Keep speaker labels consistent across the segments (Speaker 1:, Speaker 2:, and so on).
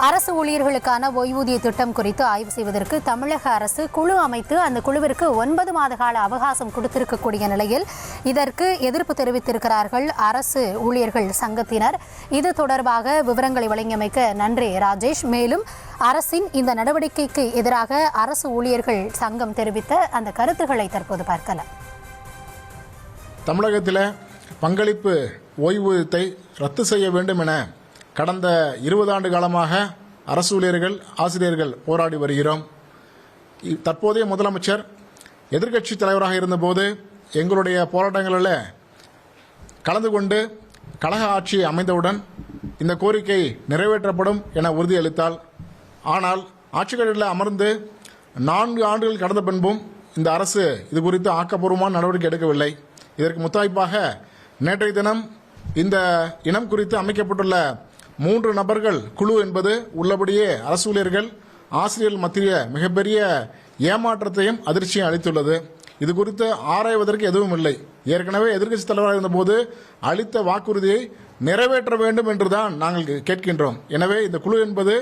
Speaker 1: அரசு ஊழியர்களுக்கான ஓய்வூதிய திட்டம் குறித்து ஆய்வு செய்வதற்கு தமிழக அரசு குழு அமைத்து அந்த குழுவிற்கு 9 மாத கால அவகாசம் கொடுத்திருக்கக்கூடிய நிலையில் இதற்கு எதிர்ப்பு தெரிவித்திருக்கிறார்கள் அரசு ஊழியர்கள் சங்கத்தினர். இது தொடர்பாக விவரங்களை வழங்கியமைக்க நன்றி ராஜேஷ். மேலும் அரசின் இந்த நடவடிக்கைக்கு எதிராக அரசு ஊழியர்கள் சங்கம் தெரிவித்த அந்த கருத்துக்களை தற்போது பார்க்கலாம்.
Speaker 2: தமிழகத்தில் பங்களிப்பு ஓய்வூதியத்தை ரத்து செய்ய வேண்டும் என கடந்த 20 ஆண்டு காலமாக அரசு ஊழியர்கள் ஆசிரியர்கள் போராடி வருகிறோம். தற்போதைய முதலமைச்சர் எதிர்க்கட்சி தலைவராக இருந்தபோது எங்களுடைய போராட்டங்களில் கலந்து கொண்டு கழக ஆட்சி அமைந்தவுடன் இந்த கோரிக்கை நிறைவேற்றப்படும் என உறுதியளித்தால், ஆனால் ஆட்சிகளில் அமர்ந்து 4 ஆண்டுகள் கடந்த பின்பும் இந்த அரசு இது குறித்து ஆக்கப்பூர்வமான நடவடிக்கை எடுக்கவில்லை. இதற்கு முத்தாய்ப்பாக நேற்றைய தினம் இந்த இனம் குறித்து அமைக்கப்பட்டுள்ள 3 நபர்கள் குழு என்பது உள்ளபடியே அரசு ஊழியர்கள் ஆசிரியர்கள் மத்திய மிகப்பெரிய ஏமாற்றத்தையும் அதிர்ச்சியும் அளித்துள்ளது. இது குறித்து ஆராய்வதற்கு எதுவும் இல்லை. ஏற்கனவே எதிர்க்கட்சி தலைவராக இருந்தபோது அளித்த வாக்குறுதியை நிறைவேற்ற வேண்டும் என்றுதான் நாங்கள் கேட்கின்றோம். எனவே இந்த குழு என்பது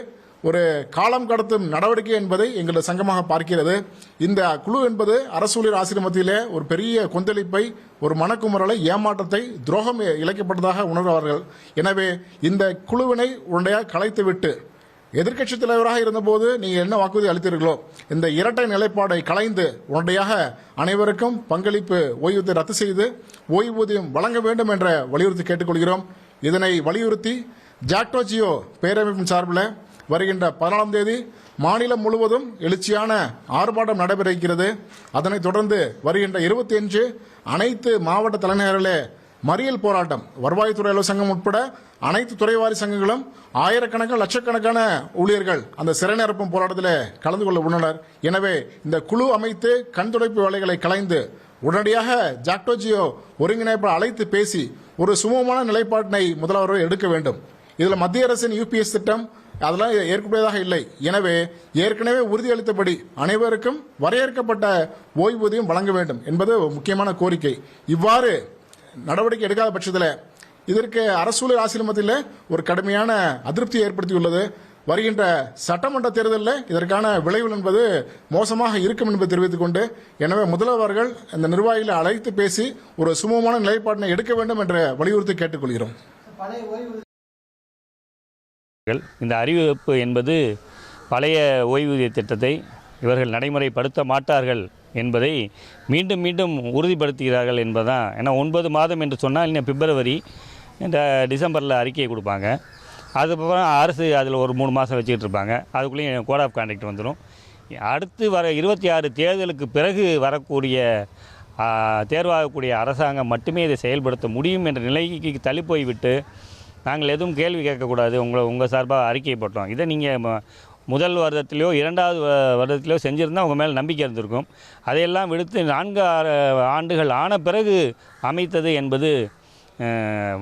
Speaker 2: ஒரு காலம் கடத்தும் நடவடிக்கை என்பதை எங்களது சங்கமாக பார்க்கிறது. இந்த குழு என்பது அரசு ஊழியர் ஆசிரியர் மத்தியிலே ஒரு பெரிய கொந்தளிப்பை, ஒரு மனக்குமுறலை, ஏமாற்றத்தை, துரோகம் இழைக்கப்பட்டதாக உணர்வார்கள். எனவே இந்த குழுவினை உடனடியாக கலைத்துவிட்டு எதிர்க்கட்சி தலைவராக இருந்தபோது நீங்கள் என்ன வாக்குறுதி அளித்தீர்களோ இந்த இரட்டை நிலைப்பாடை கலைந்து உடனடியாக அனைவருக்கும் பங்களிப்பு ஓய்வூதியத்தை ரத்து செய்து ஓய்வூதியம் வழங்க வேண்டும் என்ற வலியுறுத்தி கேட்டுக்கொள்கிறோம். இதனை வலியுறுத்தி ஜாக்டோ ஜியோ பேரமைப்பின் சார்பில் வருகின்ற 14ஆம் தேதி மாநிலம் முழுவதும் எழுச்சியான ஆர்ப்பாட்டம் நடைபெற இருக்கிறது. அதனைத் தொடர்ந்து வருகின்ற 25 அனைத்து மாவட்ட தலைநகரிலே மறியல் போராட்டம், வருவாய்த்துறை அலுவலர் சங்கம் உட்பட அனைத்து துறைவாரி சங்கங்களும் ஆயிரக்கணக்கான லட்சக்கணக்கான ஊழியர்கள் அந்த சிறை நிரப்பும் போராட்டத்தில் கலந்து கொள்ள உள்ளனர். எனவே இந்த குழு அமைத்து கண்துடைப்பு வேலைகளை கலைந்து உடனடியாக ஜாக்டோ ஜியோ ஒருங்கிணைப்பை அழைத்து பேசி ஒரு சுமூகமான நிலைப்பாட்டினை முதல்வர் எடுக்க வேண்டும். இதில் மத்திய அரசின் UPS திட்டம் அதெல்லாம் ஏற்கக்கூடியதாக இல்லை. எனவே ஏற்கனவே உறுதியளித்தபடி அனைவருக்கும் வரையறுக்கப்பட்ட ஓய்வூதியம் வழங்க வேண்டும் என்பது முக்கியமான கோரிக்கை. இவ்வாறு நடவடிக்கை எடுக்காத பட்சத்தில் இதற்கு அரசு ஊழியர் ஆசிரியர் மத்தியில் ஒரு கடுமையான அதிருப்தியை ஏற்படுத்தியுள்ளது. வருகின்ற சட்டமன்ற தேர்தலில் இதற்கான விளைவு என்பது மோசமாக இருக்கும் என்பதை தெரிவித்துக் கொண்டு, எனவே முதல்வர்கள் இந்த நிர்வாகிகளை அழைத்து பேசி ஒரு சுமூகமான நிலைப்பாட்டினை எடுக்க வேண்டும் என்ற வலியுறுத்தி கேட்டுக்கொள்கிறோம்.
Speaker 3: இந்த அறிவிப்பு என்பது பழைய ஓய்வூதிய திட்டத்தை இவர்கள் நடைமுறைப்படுத்த மாட்டார்கள் என்பதை மீண்டும் மீண்டும் உறுதிப்படுத்துகிறார்கள் என்பதுதான். ஏன்னா 9 மாதம் என்று சொன்னால் இன்னும் பிப்ரவரி இந்த டிசம்பரில் அறிக்கையை கொடுப்பாங்க. அதுக்கப்புறம் அரசு அதில் ஒரு 3 மாதம் வச்சுக்கிட்டு இருப்பாங்க. அதுக்குள்ளேயும் கோட் ஆஃப் கான்டக்ட் வந்துடும். அடுத்து வர 26 தேர்தலுக்கு பிறகு வரக்கூடிய தேர்வாகக்கூடிய அரசாங்கம் மட்டுமே இதை செயல்படுத்த முடியும் என்ற நிலைக்கு தள்ளி போய்விட்டு நாங்கள் எதுவும் கேள்வி கேட்கக்கூடாது, உங்கள் சார்பாக அறிக்கை போட்டோம். இதை நீங்கள் முதல் வருடத்திலையோ 2வது வருடத்திலையோ செஞ்சுருந்தால் உங்கள் மேலே நம்பிக்கை இருந்திருக்கும். அதையெல்லாம் விடுத்து 4 ஆண்டுகள் ஆன பிறகு அமைத்தது என்பது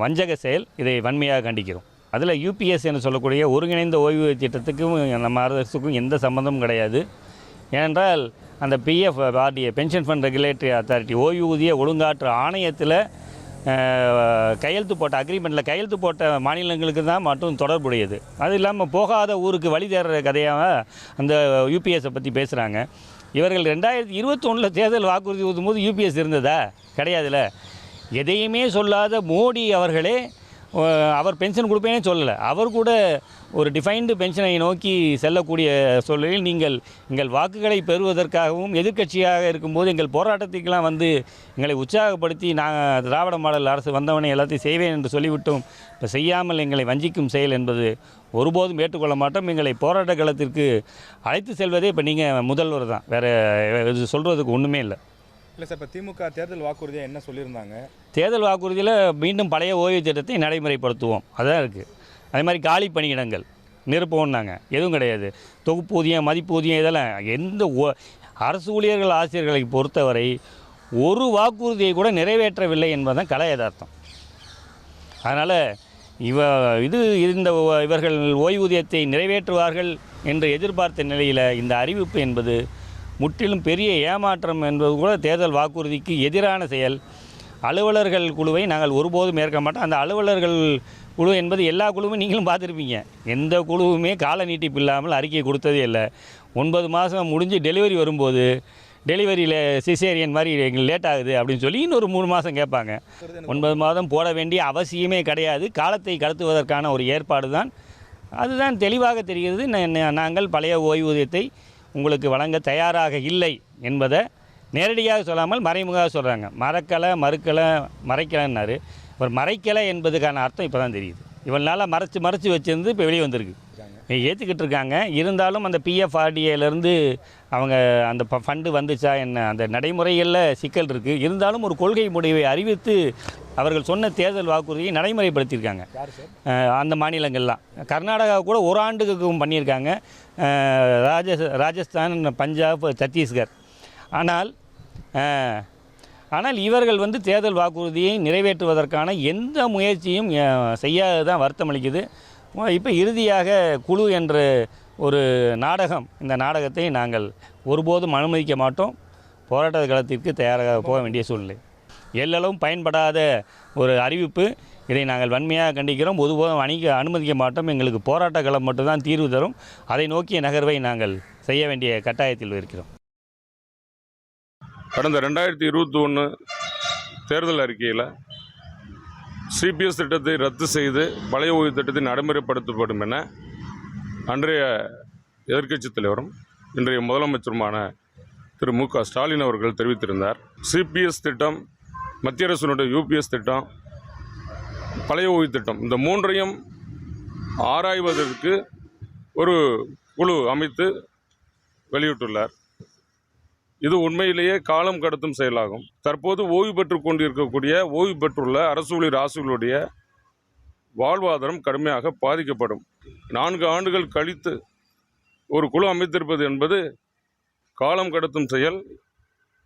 Speaker 3: வஞ்சக செயல். இதை வன்மையாக கண்டிக்கிறோம். அதில் UPS என்று சொல்லக்கூடிய ஒருங்கிணைந்த ஓய்வூதிய திட்டத்துக்கும் நம்ம அரசுக்கும் எந்த சம்பந்தமும் கிடையாது. ஏனென்றால் அந்த PFRDA pension fund regulatory authority ஓய்வூதிய ஒழுங்காற்று ஆணையத்தில் கையெழுத்து போட்ட அக்ரிமெண்ட்டில் கையெழுத்து போட்ட மாநிலங்களுக்கு தான் மட்டும் தொடர்புடையது. அது இல்லாமல் போகாத ஊருக்கு வழி தேடுற கதையாக அந்த UPSஐ பற்றி பேசுகிறாங்க. இவர்கள் 2021 தேர்தல் வாக்குறுதி ஊதும்போது UPS இருந்ததா? கிடையாதுல்ல. எதையுமே சொல்லாத மோடி அவர்களே அவர் பென்ஷன் கொடுப்பேனே சொல்லலை. அவர் கூட ஒரு டிஃபைன்டு பென்ஷனை நோக்கி செல்லக்கூடிய சூழலில் நீங்கள் எங்கள் வாக்குகளை பெறுவதற்காகவும் எதிர்க்கட்சியாக இருக்கும்போது எங்கள் போராட்டத்துக்கெல்லாம் வந்து எங்களை உற்சாகப்படுத்தி நான் திராவிட மாடல் அரசு வந்தவனை எல்லாத்தையும் செய்வேன் என்று சொல்லிவிட்டோம். இப்போ செய்யாமல் எங்களை வஞ்சிக்கும் செயல் என்பது ஒருபோதும் ஏற்றுக்கொள்ள மாட்டோம். எங்களை போராட்ட களத்திற்கு அழைத்து செல்வதே இப்போ நீங்கள் முதல்வர் தான். வேறு இது சொல்கிறதுக்கு ஒன்றுமே இல்லை.
Speaker 4: இல்லை சார், இப்போ திமுக தேர்தல் வாக்குறுதியாக என்ன சொல்லியிருந்தாங்க?
Speaker 3: தேர்தல் வாக்குறுதியில் மீண்டும் பழைய ஓய்வு திட்டத்தை நடைமுறைப்படுத்துவோம், அதான் இருக்குது. அதே மாதிரி காலி பணியிடங்கள் நிரப்புவோம்னாங்க, எதுவும் கிடையாது. தொகுப்பூதியம், மதிப்பூதியம், இதெல்லாம் எந்த அரசு ஊழியர்கள் ஆசிரியர்களை பொறுத்தவரை ஒரு வாக்குறுதியை கூட நிறைவேற்றவில்லை என்பதுதான் கலை யதார்த்தம். அதனால் இவர்கள் ஓய்வூதியத்தை நிறைவேற்றுவார்கள் என்று எதிர்பார்த்த நிலையில் இந்த அறிவிப்பு என்பது முற்றிலும் பெரிய ஏமாற்றம் என்பது கூட தேர்தல் வாக்குறுதிக்கு எதிரான செயல். அலுவலர்கள் குழுவை நாங்கள் ஒருபோதும் ஏற்க மாட்டோம். அந்த அலுவலர்கள் குழு என்பது எல்லா குழுவும் நீங்களும் பார்த்துருப்பீங்க. எந்த குழுவுமே கால நீட்டிப்பு இல்லாமல் அறிக்கை கொடுத்ததே இல்லை. 9 மாதம் முடிஞ்சு டெலிவரி வரும்போது டெலிவரியில் சிசேரியன் மாதிரி எங்களுக்கு லேட் ஆகுது அப்படின்னு சொல்லி இன்னொரு 3 மாதம் கேட்பாங்க. 9 மாதம் போட வேண்டிய அவசியமே கிடையாது. காலத்தை கடத்துவதற்கான ஒரு ஏற்பாடு தான். அதுதான் தெளிவாக தெரிகிறது. நாங்கள் பழைய ஓய்வூதியத்தை உங்களுக்கு வழங்க தயாராக இல்லை என்பதை நேரடியாக சொல்லாமல் மறைமுகமாக சொல்கிறாங்க. மறைக்கலைன்னாரு. ஒரு மறைக்கலை என்பதுக்கான அர்த்தம் இப்போ தான் தெரியுது. இவ்வளோ நாளாக மறைச்சு வச்சிருந்து இப்போ வெளியே வந்திருக்கு. ஏற்றுக்கிட்டு இருக்காங்க. இருந்தாலும் அந்த பிஎஃப்ஆர்டிஏலேருந்து அவங்க அந்த ஃபண்டு வந்துச்சா என்ன, அந்த நடைமுறைகளில் சிக்கல் இருக்குது. இருந்தாலும் ஒரு கொள்கை முடிவை அறிவித்து அவர்கள் சொன்ன தேர்தல் வாக்குறுதியை நடைமுறைப்படுத்தியிருக்காங்க. அந்த மாநிலங்கள்லாம் கர்நாடகா கூட ஒரு ஆண்டுக்கும் பண்ணியிருக்காங்க. ராஜஸ்தான், பஞ்சாப், சத்தீஸ்கர். ஆனால் இவர்கள் தேர்தல் வாக்குறுதியை நிறைவேற்றுவதற்கான எந்த முயற்சியும் செய்யாததான் வருத்தம் அளிக்குது. இப்போ இறுதியாக குழு என்ற ஒரு நாடகம், இந்த நாடகத்தை நாங்கள் ஒருபோதும் அனுமதிக்க மாட்டோம். போராட்ட களத்திற்கு தயாராக போக வேண்டிய சூழ்நிலை. எல்லளவும் பயன்படாத ஒரு அறிவிப்பு. இதை நாங்கள் வன்மையாக கண்டிக்கிறோம். ஒருபோதும் அனுமதிக்க மாட்டோம். எங்களுக்கு போராட்ட களம் மட்டும்தான் தீர்வு தரும். அதை நோக்கிய நகர்வை நாங்கள் செய்ய வேண்டிய கட்டாயத்தில் இருக்கிறோம்.
Speaker 5: கடந்த 2021 தேர்தல் அறிக்கையில் சிபிஎஸ் திட்டத்தை ரத்து செய்து பழைய ஓய்வு திட்டத்தை நடைமுறைப்படுத்தப்படும் என அன்றைய எதிர்க்கட்சித் தலைவரும் இன்றைய முதலமைச்சருமான திரு மு.க. ஸ்டாலின் அவர்கள் தெரிவித்திருந்தார். சிபிஎஸ் திட்டம், மத்திய அரசினுடைய யூபிஎஸ் திட்டம், பழைய ஓய்வு திட்டம், இந்த மூன்றையும் ஆராய்வதற்கு ஒரு குழு அமைத்து வெளியிட்டுள்ளார். இது உண்மையிலேயே காலம் கடத்தும் செயலாகும். தற்போது ஓய்வு பெற்று கொண்டிருக்கக்கூடிய ஓய்வு பெற்றுள்ள அரசு ஊழியர் ஆசிரியர்களுடைய வாழ்வாதாரம் கடுமையாக பாதிக்கப்படும். 4 ஆண்டுகள் கழித்து ஒரு குழு அமைத்திருப்பது என்பது காலம் கடத்தும் செயல்,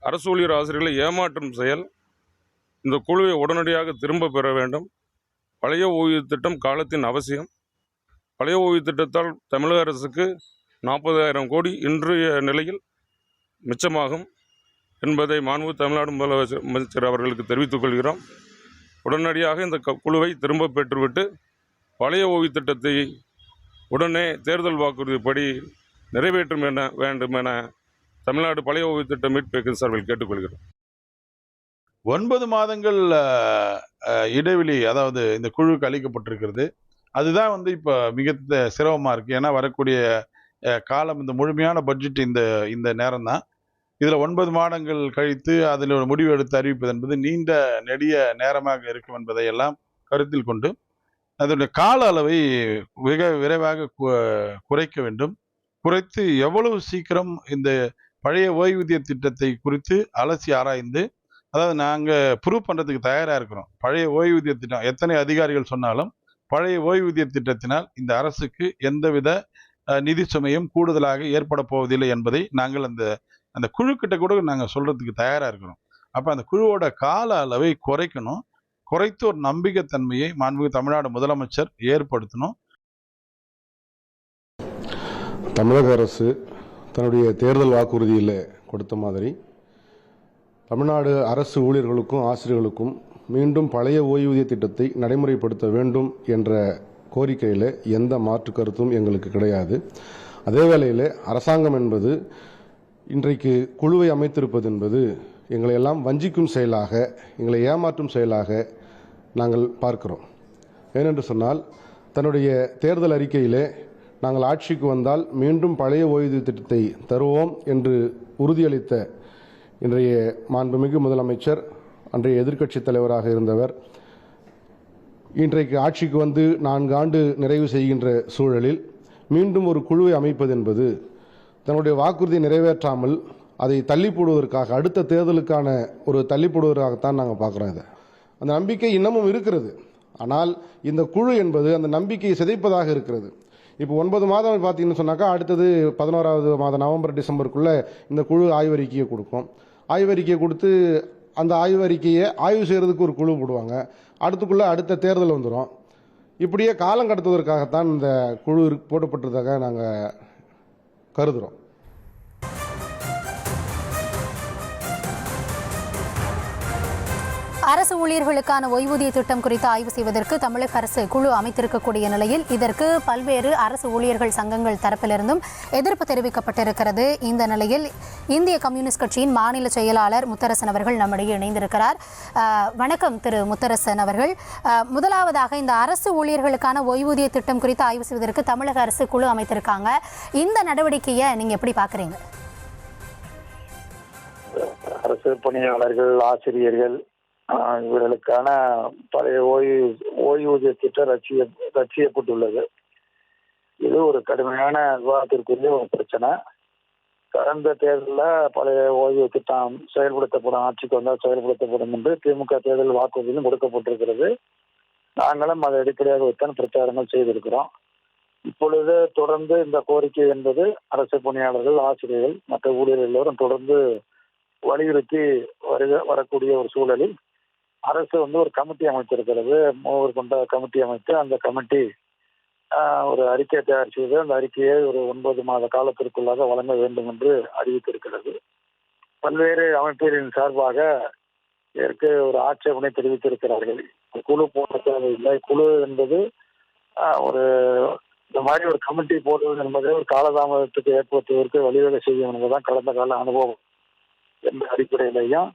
Speaker 5: அரசு ஊழியர் ஆசிரியர்களை ஏமாற்றும் செயல். இந்த குழுவை உடனடியாக திரும்ப பெற வேண்டும். பழைய ஓய்வு திட்டம் காலத்தின் அவசியம். பழைய ஓய்வு திட்டத்தால் தமிழக அரசுக்கு 40,000 கோடி இன்றைய நிலையில் மிச்சமாகும் என்பதை மாண்பு தமிழ்நாடு முதலமைச்சர் அவர்களுக்கு தெரிவித்துக் கொள்கிறோம். உடனடியாக இந்த குழுவை திரும்ப பெற்றுவிட்டு பழைய ஓய்வு திட்டத்தை உடனே தேர்தல் வாக்குறுதிப்படி நிறைவேற்றும் வேண்டும் என தமிழ்நாடு பழைய ஓய்வு திட்ட மீட்பு இயக்கம் சார்பில் கேட்டுக்கொள்கிறோம்.
Speaker 6: 9 மாதங்கள் இடைவெளி, அதாவது இந்த குழுவுக்கு அளிக்கப்பட்டிருக்கிறது. அதுதான் இப்போ மிக சிரமமாக இருக்குது. ஏன்னா வரக்கூடிய காலம், இந்த முழுமையான பட்ஜெட் இந்த நேரம் தான். இதில் 9 மாதங்கள் கழித்து அதில் ஒரு முடிவு எடுத்து அறிவிப்பது என்பது நீண்ட நெடிய நேரமாக இருக்கும் என்பதை எல்லாம் கருத்தில் கொண்டு அதனுடைய கால அளவை மிக விரைவாக குறைக்க வேண்டும். குறைத்து எவ்வளவு சீக்கிரம் இந்த பழைய ஓய்வூதிய திட்டத்தை குறித்து அலசி ஆராய்ந்து, அதாவது நாங்கள் ப்ரூவ் பண்ணுறதுக்கு தயாராக இருக்கிறோம். பழைய ஓய்வூதிய திட்டம் எத்தனை அதிகாரிகள் சொன்னாலும் பழைய ஓய்வூதிய திட்டத்தினால் இந்த அரசுக்கு எந்தவித நிதி சுமையும் கூடுதலாக ஏற்பட போவதில்லை என்பதை நாங்கள் அந்த குழுக்கிட்ட கூட நாங்கள் சொல்றதுக்கு தயாராக இருக்கிறோம். அப்போ அந்த குழுவோட கால அளவை குறைக்கணும். குறைத்து ஒரு நம்பிக்கைத்தன்மையை மாண்புமிகு தமிழ்நாடு முதலமைச்சர் ஏற்படுத்தணும்.
Speaker 7: தமிழக அரசு தன்னுடைய தேர்தல் வாக்குறுதியில் கொடுத்த மாதிரி தமிழ்நாடு அரசு ஊழியர்களுக்கும் ஆசிரியர்களுக்கும் மீண்டும் பழைய ஓய்வூதிய திட்டத்தை நடைமுறைப்படுத்த வேண்டும் என்ற கோரிக்கையில் எந்த மாற்று கருத்தும் எங்களுக்கு கிடையாது. அதே வேளையில் அரசாங்கம் என்பது இன்றைக்கு குழுவை அமைத்திருப்பது என்பது எங்களை எல்லாம் வஞ்சிக்கும் செயலாக, எங்களை ஏமாற்றும் செயலாக நாங்கள் பார்க்கிறோம். ஏனென்று சொன்னால், தன்னுடைய தேர்தல் அறிக்கையிலே நாங்கள் ஆட்சிக்கு வந்தால் மீண்டும் பழைய ஓய்வூதிய திட்டத்தை தருவோம் என்று உறுதியளித்த இன்றைய மாண்புமிகு முதலமைச்சர், அன்றைய எதிர்க்கட்சித் தலைவராக இருந்தவர், இன்றைக்கு ஆட்சிக்கு வந்து 4 ஆண்டு நிறைவு செய்கின்ற சூழலில் மீண்டும் ஒரு குழுவை அமைப்பது என்பது தன்னுடைய வாக்குறுதியை நிறைவேற்றாமல் அதை தள்ளி போடுவதற்காக, அடுத்த தேர்தலுக்கான ஒரு தள்ளி போடுவதற்காகத்தான் நாங்கள் பார்க்குறோம். இதை அந்த நம்பிக்கை இன்னமும் இருக்கிறது. ஆனால் இந்த குழு என்பது அந்த நம்பிக்கையை சிதைப்பதாக இருக்கிறது. இப்போ 9 மாதம் பார்த்தீங்கன்னு சொன்னாக்கா, அடுத்தது 11வது மாதம் நவம்பர் டிசம்பருக்குள்ளே இந்த குழு ஆய்வறிக்கையை கொடுக்கும். ஆய்வறிக்கையை கொடுத்து அந்த ஆய்வறிக்கையை ஆய்வு செய்கிறதுக்கு ஒரு குழு போடுவாங்க. அடுத்த தேர்தல் வந்துடும். இப்படியே காலம் கடத்துவதற்காகத்தான் இந்த குழு போடப்பட்டதாக நாங்கள் கருதுகிறோம்.
Speaker 1: அரசு ஊழியர்களுக்கான ஓய்வூதிய திட்டம் குறித்து ஆய்வு செய்வதற்கு தமிழக அரசு குழு அமைத்திருக்கக்கூடிய நிலையில் இதற்கு பல்வேறு அரசு ஊழியர்கள் சங்கங்கள் தரப்பிலிருந்தும் எதிர்ப்பு தெரிவிக்கப்பட்டிருக்கிறது. இந்த நிலையில் இந்திய கம்யூனிஸ்ட் கட்சியின் மாநில செயலாளர் முத்தரசன் அவர்கள் நம்மிடையே இணைந்திருக்கிறார். வணக்கம் திரு முத்தரசன் அவர்கள். முதலாவதாக இந்த அரசு ஊழியர்களுக்கான ஓய்வூதிய திட்டம் குறித்து ஆய்வு செய்வதற்கு தமிழக அரசு குழு அமைத்திருக்காங்க. இந்த நடவடிக்கையை நீங்க எப்படி பாக்குறீங்க?
Speaker 8: அரசு பணியாளர்கள், ஆசிரியர்கள் இவர்களுக்கான பழைய ஓய்வூதிய திட்டம் ரத்து செய்யப்பட்டுள்ளது. இது ஒரு கடுமையான விவாதத்திற்குரிய ஒரு பிரச்சனை. கடந்த தேர்தலில் பழைய ஓய்வு திட்டம் செயல்படுத்தப்படும், ஆட்சிக்கு வந்தால் செயல்படுத்தப்படும் என்று திமுக தேர்தல் வாக்குறுதியும் கொடுக்கப்பட்டிருக்கிறது. நாங்களும் அதை அடிப்படையாக வைத்தான் பிரச்சாரங்கள் செய்திருக்கிறோம். இப்பொழுது தொடர்ந்து இந்த கோரிக்கை என்பது அரசு பணியாளர்கள், ஆசிரியர்கள், மற்ற ஊழியர்கள் எல்லோரும் தொடர்ந்து வலியுறுத்தி வரக்கூடிய ஒரு சூழலில் அரசு ஒரு கமிட்டி அமைத்திருக்கிறது. 3 கொண்ட கமிட்டி அமைத்து அந்த கமிட்டி ஒரு அறிக்கை தயார் செய்து அந்த அறிக்கையை ஒரு 9 மாத காலத்திற்குள்ளாக வழங்க வேண்டும் என்று அறிவித்திருக்கிறது. பல்வேறு அமைப்புகளின் சார்பாக இதற்கு ஒரு ஆட்சேபனை தெரிவித்திருக்கிறார்கள். குழு போட தேவையில்லை, குழு என்பது ஒரு இந்த மாதிரி ஒரு கமிட்டி போடுவது என்பதை ஒரு காலதாமதத்துக்கு ஏற்படுத்துவதற்கு வழிவகை செய்யும் என்பதுதான் கடந்த கால அனுபவம் என்ற அடிப்படையிலையும்,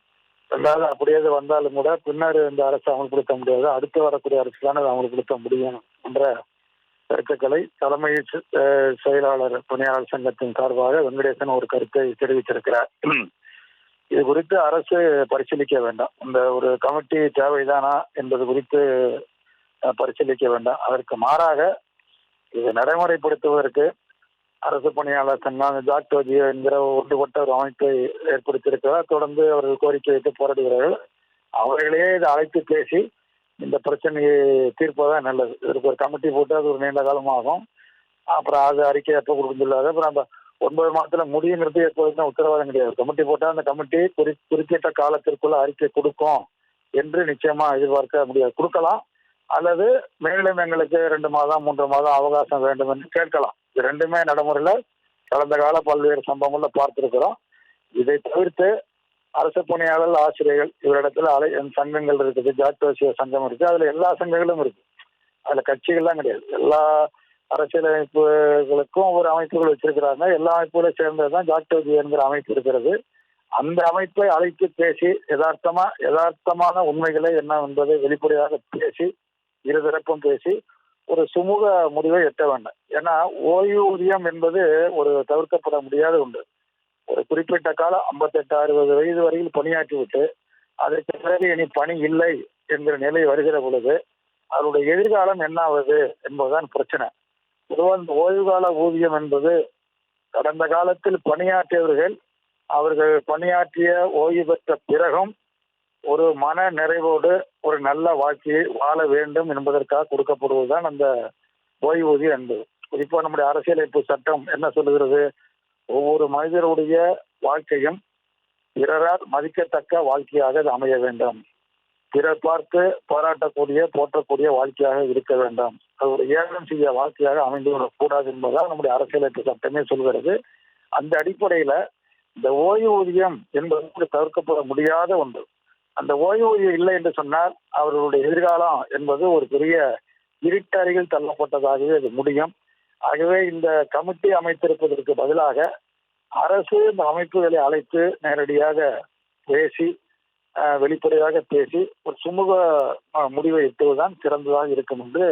Speaker 8: ரெண்டாவது அப்படியே வந்தாலும் கூட பின்னர் இந்த அரசு அமல்படுத்த முடியாது, அடுத்து வரக்கூடிய அரசு தான் அதை அமல்படுத்த முடியும் என்ற கருத்துக்களை தலைமை செயலாளர் பணியாளர் சங்கத்தின் சார்பாக வெங்கடேசன் ஒரு கருத்தை தெரிவித்திருக்கிறார். இது குறித்து அரசு பரிசீலிக்க வேண்டாம். இந்த ஒரு கமிட்டி தேவைதானா என்பது குறித்து பரிசீலிக்க வேண்டாம். அதற்கு மாறாக இதை நடைமுறைப்படுத்துவதற்கு அரசு பணியாளர் சங்கம் ஜாக்டோஜியோ என்கிற ஒன்றுபட்ட ஒரு அமைப்பை ஏற்படுத்தியிருக்கிறார். தொடர்ந்து அவர்கள் கோரிக்கை வைத்து போராடுகிறார்கள். அவர்களே இதை அழைத்து பேசி இந்த பிரச்சனையை தீர்ப்பதான் நல்லது. இதற்கு ஒரு கமிட்டி போட்டு அது ஒரு நீண்ட காலமாகும். அப்புறம் அது அறிக்கை எப்போ கொடுக்குறது, அப்புறம் அந்த 9 மாதத்துல முடியுங்கிறது எப்போதுமே உத்தரவாதம் கிடையாது. கமிட்டி போட்டால் அந்த கமிட்டி குறிப்பிட்ட காலத்திற்குள்ள அறிக்கை கொடுக்கும் என்று நிச்சயமா எதிர்பார்க்க முடியாது. கொடுக்கலாம், அல்லது மேலும் எங்களுக்கு 2 மாதம் 3 மாதம் அவகாசம் வேண்டும் என்று கேட்கலாம். இது ரெண்டுமே நடைமுறையில் கடந்த கால பல்வேறு சம்பவங்கள்ல பார்த்திருக்கிறோம். இதை தவிர்த்து அரசு பணியாளர்கள், ஆசிரியர்கள் இவரிடத்துல சங்கங்கள் இருக்குது, ஜாக்டோசிய சங்கம் இருக்கு. அதுல எல்லா சங்கங்களும் இருக்கு. அதுல கட்சிகள்லாம் கிடையாது. எல்லா அரசியலமைப்புகளுக்கும் ஒரு அமைப்புகள் வச்சிருக்கிறாங்க. எல்லா அமைப்புகளை சேர்ந்ததுதான் ஜாக்டோஜியோ என்கிற அமைப்பு இருக்கிறது. அந்த அமைப்பை அழைத்து பேசி யதார்த்தமான உண்மைகளை என்ன என்பதை வெளிப்படையாக பேசி இருதரப்பும் பேசி ஒரு சுமூக முடிவை எட்ட வேண்டும். ஏன்னா ஓய்வூதியம் என்பது ஒரு தவிர்க்கப்பட முடியாத ஒன்று. ஒரு குறிப்பிட்ட காலம் 58-60 வயது வரையில் பணியாற்றிவிட்டு அதற்கு பிறகு இனி பணி இல்லை என்கிற நிலை வருகிற பொழுது அவருடைய எதிர்காலம் என்ன ஆகுது என்பதுதான் பிரச்சனை. பொதுவாக ஓய்வுகால ஊதியம் என்பது கடந்த காலத்தில் பணியாற்றியவர்கள் அவர்கள் பணியாற்றிய ஓய்வு பெற்ற பிறகும் ஒரு மன நிறைவோடு ஒரு நல்ல வாழ்க்கையை வாழ வேண்டும் என்பதற்காக கொடுக்கப்படுவதுதான் அந்த ஓய்வூதியம் என்பது. குறிப்பா நம்முடைய அரசியலமைப்பு சட்டம் என்ன சொல்லுகிறது? ஒவ்வொரு மனிதருடைய வாழ்க்கையும் பிறரால் மதிக்கத்தக்க வாழ்க்கையாக அது அமைய வேண்டும், பிறர் பார்த்து பாராட்டக்கூடிய போற்றக்கூடிய வாழ்க்கையாக இருக்க வேண்டும், அது ஒரு ஏளனம் செய்ய வாழ்க்கையாக அமைந்துவிடக் கூடாது என்பதால் நம்முடைய அரசியலமைப்பு சட்டமே சொல்கிறது. அந்த அடிப்படையில இந்த ஓய்வூதியம் என்பது தவிர்க்கப்பட முடியாத ஒன்று. அந்த ஓய்வூதியம் இல்லை என்று சொன்னால் அவர்களுடைய எதிர்காலம் என்பது ஒரு பெரிய இருட்டறையில் தள்ளப்பட்டதாகவே அது முடியும். ஆகவே இந்த கமிட்டி அமைத்திருப்பதற்கு பதிலாக அரசு இந்த அமைப்புகளை அழைத்து நேரடியாக பேசி வெளிப்படையாக பேசி ஒரு சுமூக முடிவை எட்டுவதுதான் சிறந்ததாக இருக்கும் என்று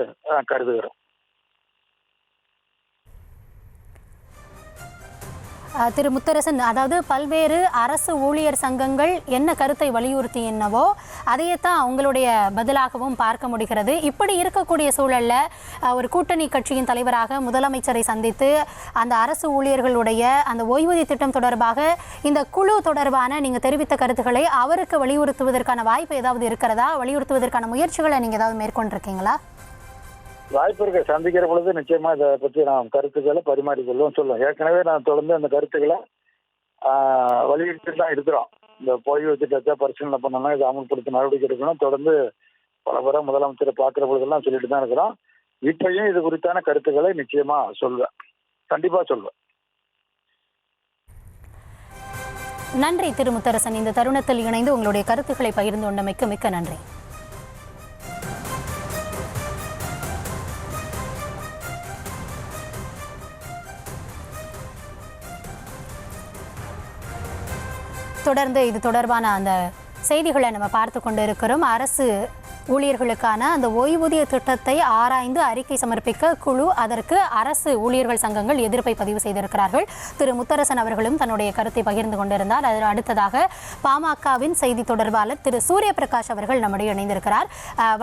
Speaker 8: கருதுகிறோம்.
Speaker 1: திரு முத்தரசன், அதாவது பல்வேறு அரசு ஊழியர் சங்கங்கள் என்ன கருத்தை வலியுறுத்தி என்னவோ அதையத்தான் உங்களுடைய பதிலாகவும் பார்க்க முடிகிறது. இப்படி இருக்கக்கூடிய சூழல்ல ஒரு கூட்டணி கட்சியின் தலைவராக முதலமைச்சரை சந்தித்து அந்த அரசு ஊழியர்களுடைய அந்த ஓய்வூதிய திட்டம் தொடர்பாக இந்த குழு தொடர்பான நீங்க தெரிவித்த கருத்துக்களை அவருக்கு வலியுறுத்துவதற்கான வாய்ப்பு ஏதாவது இருக்கிறதா? வலியுறுத்துவதற்கான முயற்சிகளை நீங்க ஏதாவது மேற்கொண்டிருக்கீங்களா?
Speaker 8: வாய்ப்பு இருக்க சந்திக்கிற பொழுது நிச்சயமா இதை பற்றி நாம் கருத்துக்களை பரிமாறிக்கொள்வோம் சொல்லுவோம். ஏற்கனவே நான் தொடர்ந்து அந்த கருத்துக்களை வலியுறுத்தி தான் இருக்கிறோம். இந்த ஓய்வு திட்டத்தை பரிசீலனை பண்ணணும், இதை அமல்படுத்த நடவடிக்கை எடுக்கணும். தொடர்ந்து பல முறை முதலமைச்சரை பார்க்கிற பொழுதெல்லாம் சொல்லிட்டு தான் இருக்கிறோம். இப்பயும் இது குறித்தான கருத்துக்களை நிச்சயமா சொல்வேன், கண்டிப்பா சொல்வேன்.
Speaker 1: நன்றி திரு முத்தரசன். இந்த தருணத்தில் இணைந்து உங்களுடைய கருத்துக்களை பகிர்ந்து கொண்டமைக்கு மிக்க நன்றி. தொடர்ந்து இது தொடர்பான அந்த செய்திகளை நம்ம பார்த்து கொண்டு இருக்கிறோம். அரசு ஊழியர்களுக்கான அந்த ஓய்வூதிய திட்டத்தை ஆராய்ந்து அறிக்கை சமர்ப்பிக்க குழு, அதற்கு அரசு ஊழியர்கள் சங்கங்கள் எதிர்ப்பை பதிவு செய்திருக்கிறார்கள். திரு முத்தரசன் அவர்களும் தன்னுடைய கருத்தை பகிர்ந்து கொண்டிருந்தார். அதில் அடுத்ததாக பாமகவின் செய்தி தொடர்பாளர் திரு சூரியபிரகாஷ் அவர்கள் நம்முடைய இணைந்திருக்கிறார்.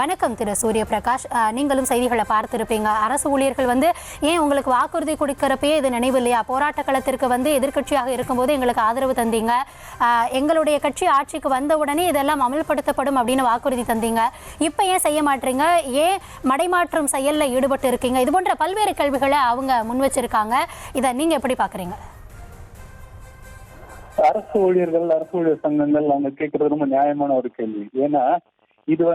Speaker 1: வணக்கம் திரு சூரியபிரகாஷ். நீங்களும் செய்திகளை பார்த்திருப்பீங்க. அரசு ஊழியர்கள் ஏன் உங்களுக்கு வாக்குறுதி கொடுக்கிறப்பே இது நினைவு இல்லையா? போராட்ட களத்திற்கு எதிர்க்கட்சியாக இருக்கும்போது எங்களுக்கு ஆதரவு தந்தீங்க, எங்களுடைய கட்சி ஆட்சிக்கு வந்தவுடனே இதெல்லாம் அமல்படுத்தப்படும் அப்படின்னு வாக்குறுதி தந்தீங்க, இப்ப ஏன் செய்ய மாட்டீங்க? ஏன் மடைமாற்றம் செயல்ல ஈடுபட்டு இருக்கீங்க? இது போன்ற பல்வேறு கேள்விகளை அவங்க முன் வச்சிருக்காங்க. இதை நீங்க எப்படி பாக்குறீங்க?
Speaker 9: அரசு ஊழியர் சங்கங்கள் அவங்க கேட்கறது ரொம்ப நியாயமான ஒரு கேள்வி. ஏன்னா இது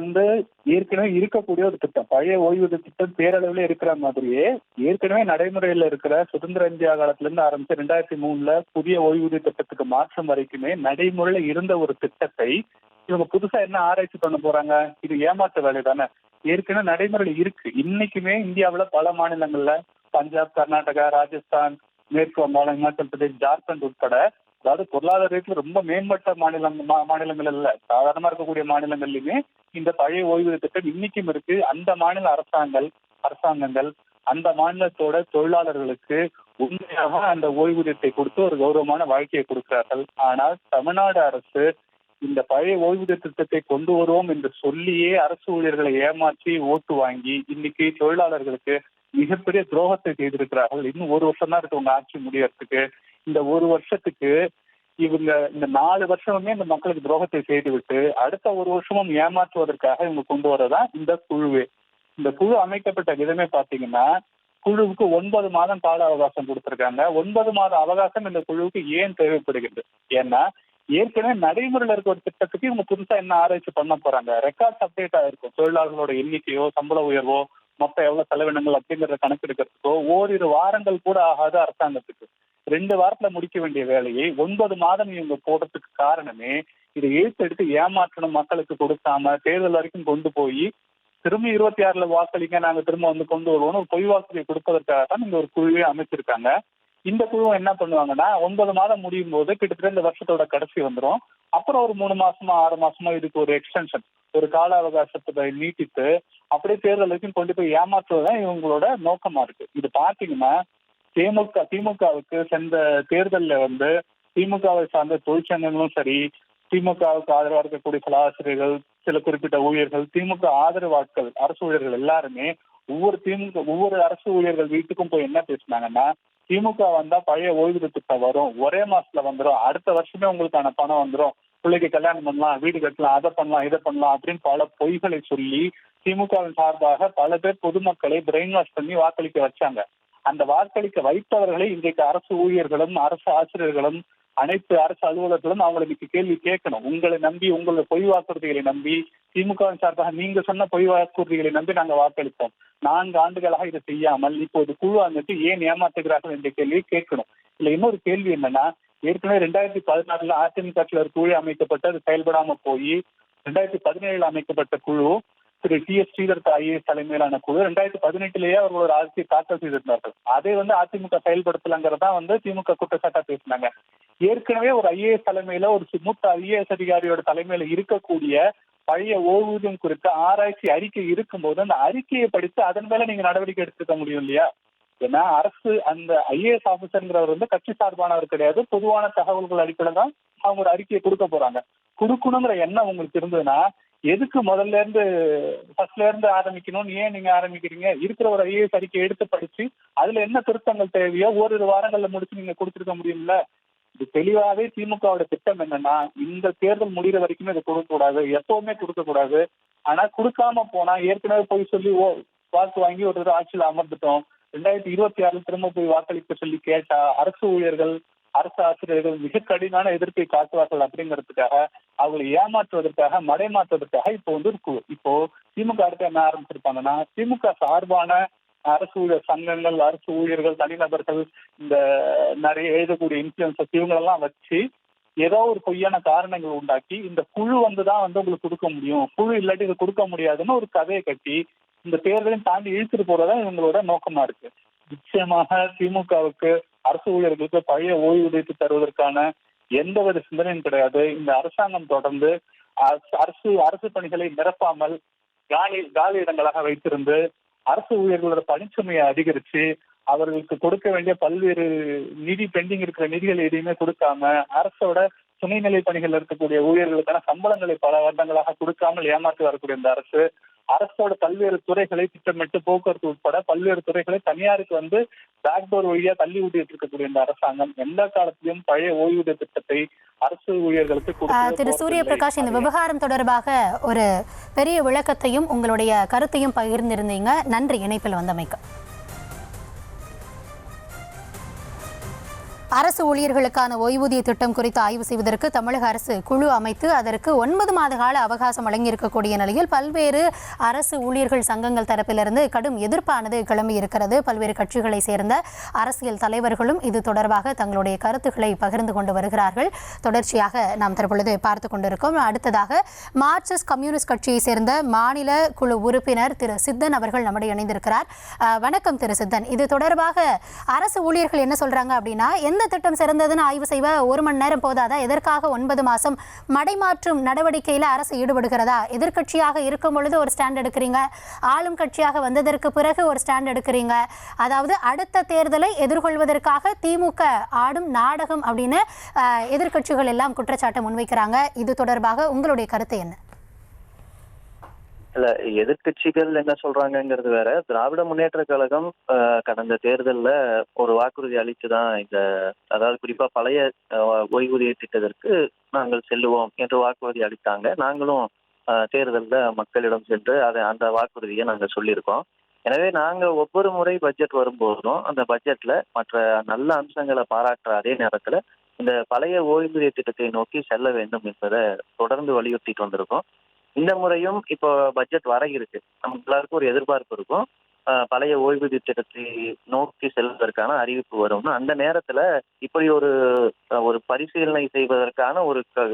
Speaker 9: ஏற்கனவே இருக்கக்கூடிய ஒரு திட்டம், பழைய ஓய்வூதிய திட்டம் பேரளவுல இருக்கிற மாதிரியே ஏற்கனவே நடைமுறையில இருக்கிற சுதந்திர இந்தியா காலத்துல இருந்து ஆரம்பிச்சு 2003 புதிய ஓய்வூதிய திட்டத்துக்கு மாற்றம் வரைக்குமே நடைமுறையில இருந்த ஒரு திட்டத்தை இவங்க புதுசா என்ன ஆராய்ச்சி பண்ண போறாங்க? இது ஏமாற்ற வேலை தானே. ஏற்கனவே நடைமுறையில் இருக்கு. இன்னைக்குமே இந்தியாவுல பல மாநிலங்கள்ல, பஞ்சாப், கர்நாடகா, ராஜஸ்தான், மேற்கு வங்காளம், இமாச்சல் பிரதேஷ், ஜார்க்கண்ட் உட்பட, அதாவது பொருளாதார ரீதியில் ரொம்ப மேம்பட்ட மாநிலங்கள் இல்ல, சாதாரணமா இருக்கக்கூடிய மாநிலங்கள்லயுமே இந்த பழைய ஓய்வூதிய திட்டம் இன்னைக்கும் இருக்கு. அந்த மாநில அரசாங்கங்கள் அந்த மாநிலத்தோட தொழிலாளர்களுக்கு உண்மையாக அந்த ஓய்வூதியத்தை கொடுத்து ஒரு கௌரவமான வாழ்க்கையை கொடுக்கிறார்கள். ஆனால் தமிழ்நாடு அரசு இந்த பழைய ஓய்வூதிய திட்டத்தை கொண்டு வருவோம் என்று சொல்லியே அரசு ஊழியர்களை ஏமாற்றி ஓட்டு வாங்கி இன்னைக்கு தொழிலாளர்களுக்கு மிகப்பெரிய துரோகத்தை செய்திருக்கிறார்கள். இன்னும் ஒரு வருஷம் தான் இருக்கு உங்க ஆட்சி முடியறதுக்கு. இந்த ஒரு வருஷத்துக்கு இவங்க இந்த 4 வருஷமுமே இந்த மக்களுக்கு துரோகத்தை செய்துவிட்டு அடுத்த ஒரு வருஷமும் ஏமாற்றுவதற்காக இவங்க கொண்டு வரதான் இந்த குழுவே. இந்த குழு அமைக்கப்பட்ட விதமே பாத்தீங்கன்னா, குழுவுக்கு 9 மாதம் கால அவகாசம் கொடுத்திருக்காங்க. 9 மாத அவகாசம் இந்த குழுவுக்கு ஏன் தேவைப்படுகிறது? ஏன்னா ஏற்கனவே நடைமுறையில் இருக்க ஒரு திட்டத்துக்கு இவங்க புதுசா என்ன ஆராய்ச்சி பண்ண போறாங்க? ரெக்கார்ட்ஸ் அப்டேட் ஆயிருக்கும். தொழிலாளர்களோட எண்ணிக்கையோ, சம்பள உயர்வோ, மொத்தம் எவ்வளவு செலவினங்கள் அப்படிங்கிறத கணக்கெடுக்கிறதுக்கோ ஓரிரு வாரங்கள் கூட ஆகாது அரசாங்கத்துக்கு. 2 வாரத்துல முடிக்க வேண்டிய வேலையை 9 மாதம் இவங்க போடுறதுக்கு காரணமே இதை எடுத்து ஏமாற்றணும், மக்களுக்கு கொடுக்காம தேர்தல் வரைக்கும் கொண்டு போய் திரும்ப 26ல வாக்களிங்க, நாங்க திரும்ப கொண்டு வருவோம் பொய் வாக்குறுதியை கொடுப்பதற்காக தான் இந்த ஒரு குழுவே அமைச்சிருக்காங்க. இந்த குழு என்ன பண்ணுவாங்கன்னா, 9 மாதம் முடியும் போது கிட்டத்தட்ட இந்த வருஷத்தோட கடைசி வந்துடும். அப்புறம் ஒரு 3 மாசமா 6 மாசமா இதுக்கு ஒரு எக்ஸ்டென்ஷன், ஒரு கால அவகாசத்தை நீட்டித்து அப்படியே தேர்தல் வரைக்கும் கொண்டு போய் ஏமாற்றுவதுதான் இவங்களோட நோக்கமா இருக்கு. இது பாத்தீங்கன்னா திமுகவுக்கு சென்ற தேர்தல்ல திமுகவை சார்ந்த தொழிற்சங்கங்களும் சரி, திமுகவுக்கு ஆதரவா இருக்கக்கூடிய சில ஆசிரியர்கள், சில குறிப்பிட்ட ஊழியர்கள், திமுக ஆதரவாட்கள், அரசு ஊழியர்கள் எல்லாருமே ஒவ்வொரு அரசு ஊழியர்கள் வீட்டுக்கும் போய் என்ன பேசினாங்கன்னா, திமுக வந்தா பழைய ஓய்வூதிய திட்டம் வரும், ஒரே மாசத்துல வந்துடும், அடுத்த வருஷமே உங்களுக்கான பணம் வந்துடும், பிள்ளைக்கு கல்யாணம் பண்ணலாம், வீடு கட்டலாம், அதை பண்ணலாம், இதை பண்ணலாம் அப்படின்னு பல பொய்களை சொல்லி திமுகவின் சார்பாக பல பேர் பொதுமக்களை பிரெயின் வாஷ் பண்ணி வாக்களிக்க வச்சாங்க. அந்த வாக்களிக்க வைப்பவர்களை இன்றைக்கு அரசு ஊழியர்களும் அரசு ஆசிரியர்களும் அனைத்து அரசு அலுவலர்களும் அவங்களுக்கு கேள்வி கேட்கணும். உங்களை நம்பி, உங்களோட பொய் வாக்குறுதிகளை நம்பி, திமுகவின் சார்பாக நீங்க சொன்ன பொய் வாக்குறுதிகளை நம்பி நாங்க வாக்களித்தோம். 4 ஆண்டுகளாக இதை செய்யாமல் இப்போது குழு அமைத்து ஏன் ஏமாற்றுகிறார்கள் என்ற கேள்வியை கேட்கணும். இல்ல இன்னொரு கேள்வி என்னன்னா, ஏற்கனவே 2016 அதிமுக ஒரு குழு அமைக்கப்பட்டு அது செயல்படாம போய் 2017 அமைக்கப்பட்ட குழு திரு TS ஸ்ரீதர் IAS தலைமையிலான குழு 2018 அவர்கள் ஒரு ஆட்சியை தாக்கல் செய்திருந்தார்கள். அதை அதிமுக செயல்படுத்தலங்கிறதான் திமுக குற்றச்சாட்டா பேசினாங்க. ஏற்கனவே ஒரு IAS தலைமையில ஒரு மூத்த IAS அதிகாரியோட தலைமையில இருக்கக்கூடிய பழைய ஓய்வூதியம் குறித்த ஆராய்ச்சி அறிக்கை இருக்கும்போது அந்த அறிக்கையை படித்து அதன் மேல நீங்க நடவடிக்கை எடுத்துக்க முடியும் இல்லையா? ஏன்னா அரசு அந்த IAS ஆபீசர்ங்கிறவர் கட்சி சார்பானவர் கிடையாது, பொதுவான தகவல்கள் அடிப்படையில் தான் அவங்க ஒரு அறிக்கையை கொடுக்க போறாங்க. கொடுக்கணுங்கிற எண்ணம் உங்களுக்கு இருந்ததுன்னா எதுக்கு ஃபர்ஸ்ட்ல இருந்து ஆரம்பிக்கணும்னு ஏன் நீங்க ஆரம்பிக்கிறீங்க? இருக்கிற ஒரு IAS அறிக்கையை எடுத்து படிச்சு அதுல என்ன திருத்தங்கள் தேவையோ ஓரிரு வாரங்கள்ல முடிச்சு நீங்க கொடுத்துருக்க முடியும்ல. இது தெளிவாவே திமுகவோட திட்டம் என்னன்னா, இந்த தேர்தல் முடிகிற வரைக்குமே இதை கொடுக்க கூடாது, எப்பவுமே கொடுக்க கூடாது. ஆனா கொடுக்காம போனா ஏற்கனவே போய் சொல்லி வாக்கு வாங்கி ஒரு ஆட்சியில் அமர்ந்துட்டோம், 2026 திரும்ப போய் வாக்களிக்க சொல்லி கேட்டா அரசு ஊழியர்கள் அரசு ஆசிரியர்கள் மிக கடினான எதிர்ப்பை காட்டுவார்கள். அப்படிங்கிறதுக்காக அவங்களை ஏமாற்றுவதற்காக மடைமாற்றுவதற்காக இப்போ திமுக அடுத்து என்ன ஆரம்பிச்சிருப்பாங்கன்னா, திமுக சார்பான அரசு ஊழியர் சங்கங்கள், அரசு ஊழியர்கள், தனிநபர்கள், இந்த நிறைய எழுதக்கூடிய இன்ஃபுளுசர்ஸ் இவங்களெல்லாம் வச்சு ஏதோ ஒரு பொய்யான காரணங்கள் உண்டாக்கி இந்த குழு வந்துதான் உங்களுக்கு கொடுக்க முடியும், குழு இல்லாட்டி இது கொடுக்க முடியாதுன்னு ஒரு கதையை கட்டி இந்த தேர்தலையும் தாண்டி இழுத்துட்டு போறதா இவங்களோட நோக்கமா இருக்கு. நிச்சயமாக திமுகவுக்கு அரசு ஊழியர்களுக்கு பழைய ஓய்வூதியத்தை தருவதற்கான எந்தவித சிந்தனையும் கிடையாது. இந்த அரசாங்கம் தொடர்ந்து அரசு பணிகளை நிரப்பாமல் காலி இடங்களாக வைத்திருந்து அரசு ஊழியர்களோட பணிச்சுமையை அதிகரிச்சு அவர்களுக்கு கொடுக்க வேண்டிய பல்வேறு பெண்டிங் இருக்கிற நிதிகள் எதையுமே கொடுக்காம அரசோட துணைநிலை பணிகள் இருக்கக்கூடிய ஊழியர்களுக்கான சம்பளங்களை பல வருடங்களாக கொடுக்காமல் ஏமாற்றி வரக்கூடிய இந்த அரசோட பல்வேறு துறைகளை திட்டமிட்டு போக்குவரத்து உட்பட பல்வேறு துறைகளை தனியாருக்கு பேக்டோர் வழியா தள்ளி விட்டு இருக்கக்கூடிய இந்த அரசாங்கம் எந்த காலத்திலும் பழைய ஓய்வூதிய திட்டத்தை அரசு ஊழியர்களுக்கு
Speaker 1: திரு சூரிய பிரகாஷ், இந்த விவகாரம் தொடர்பாக ஒரு பெரிய விளக்கத்தையும் உங்களுடைய கருத்தையும் பகிர்ந்திருந்தீங்க. நன்றி இணைப்பில் வந்தமைக்கு. அரசு ஊழியர்களுக்கான ஓய்வூதிய திட்டம் குறித்து ஆய்வு செய்வதற்கு தமிழக அரசு குழு அமைத்து அதற்கு 9 மாத கால அவகாசம் வழங்கியிருக்கக்கூடிய நிலையில் பல்வேறு அரசு ஊழியர்கள் சங்கங்கள் தரப்பிலிருந்து கடும் எதிர்ப்பானது கிளம்பி இருக்கிறது. பல்வேறு கட்சிகளை சேர்ந்த அரசியல் தலைவர்களும் இது தொடர்பாக தங்களுடைய கருத்துக்களை பகிர்ந்து கொண்டு வருகிறார்கள். தொடர்ச்சியாக நாம் தற்பொழுது பார்த்து கொண்டிருக்கோம். அடுத்ததாக மார்க்சிஸ்ட் கம்யூனிஸ்ட் கட்சியை சேர்ந்த மாநில குழு உறுப்பினர் திரு சித்தன் அவர்கள் நம்முடைய இணைந்திருக்கிறார். வணக்கம் திரு சித்தன். இது தொடர்பாக அரசு ஊழியர்கள் என்ன சொல்றாங்க அப்படின்னா, எந்த திட்டம் சிறந்ததுன்னு ஆய்வு செய்வ 1 மணி நேரம் போதாதா? எதற்காக 9 மாசம் மடைமாற்றும் நடவடிக்கையில அரசு ஈடுபடுகிறதா? எதிர்கட்சியாக இருக்கும் பொழுது ஒரு ஸ்டாண்ட் எடுக்கிறீங்க, ஆளும் கட்சியாக வந்ததற்கு பிறகு ஒரு ஸ்டாண்ட் எடுக்கிறீங்க. அதாவது அடுத்த தேர்தலை எதிர்கொள்வதற்காக திமுக ஆடும் நாடகம் அப்படின்னு எதிர்கட்சிகள் எல்லாம் குற்றச்சாட்டை முன்வைக்கிறாங்க. இது தொடர்பாக உங்களுடைய கருத்து என்ன?
Speaker 10: இல்ல, எதிர்கட்சிகள் என்ன சொல்றாங்கிறது வேற. திராவிட முன்னேற்ற கழகம் கடந்த தேர்தல்ல ஒரு வாக்குறுதி அளித்துதான் அதாவது குறிப்பா பழைய ஓய்வூதிய திட்டத்திற்கு நாங்கள் செல்லுவோம் என்று வாக்குறுதி அளித்தாங்க. நாங்களும் தேர்தல்ல மக்களிடம் சென்று அந்த வாக்குறுதியை நாங்கள் சொல்லியிருக்கோம். எனவே நாங்க ஒவ்வொரு முறை பட்ஜெட் வரும்போதும் அந்த பட்ஜெட்ல மற்ற நல்ல அம்சங்களை பாராட்டுற அதே நேரத்துல இந்த பழைய ஓய்வூதிய திட்டத்தை நோக்கி செல்ல வேண்டும் என்பதை தொடர்ந்து வலியுறுத்திட்டு வந்திருக்கோம். இந்த முறையும் இப்போ பட்ஜெட் வர இருக்கு. நம்ம எல்லாருக்கும் ஒரு எதிர்பார்ப்பு இருக்கும், பழைய ஓய்வூதிய திட்டத்தை நோக்கி செல்வதற்கான அறிவிப்பு வரும்னு. அந்த நேரத்துல இப்படி ஒரு பரிசீலனை செய்வதற்கான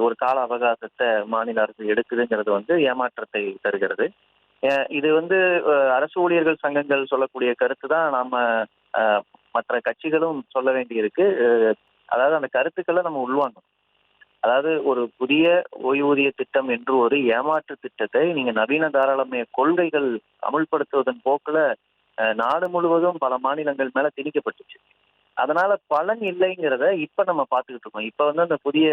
Speaker 10: ஒரு கால அவகாசத்தை மாநில அரசு எடுக்குதுங்கிறது ஏமாற்றத்தை தருகிறது. இது அரசு ஊழியர்கள் சங்கங்கள் சொல்லக்கூடிய கருத்து தான் நாம மற்ற கட்சிகளும் சொல்ல வேண்டியிருக்கு. அதாவது அந்த கருத்துக்களை நம்ம உள்வாங்கணும். அதாவது ஒரு புதிய ஓய்வூதிய திட்டம் என்று ஒரு ஏமாற்று திட்டத்தை நீங்க நவீன தாராளமய கொள்கைகள் அமுல்படுத்துவதன் போக்குல நாடு முழுவதும் பல மாநிலங்கள் மேல திணிக்கப்பட்டுச்சு. அதனால பலன் இல்லைங்கிறத இப்ப நம்ம பார்த்துக்கிட்டு இருக்கோம். இப்ப அந்த புதிய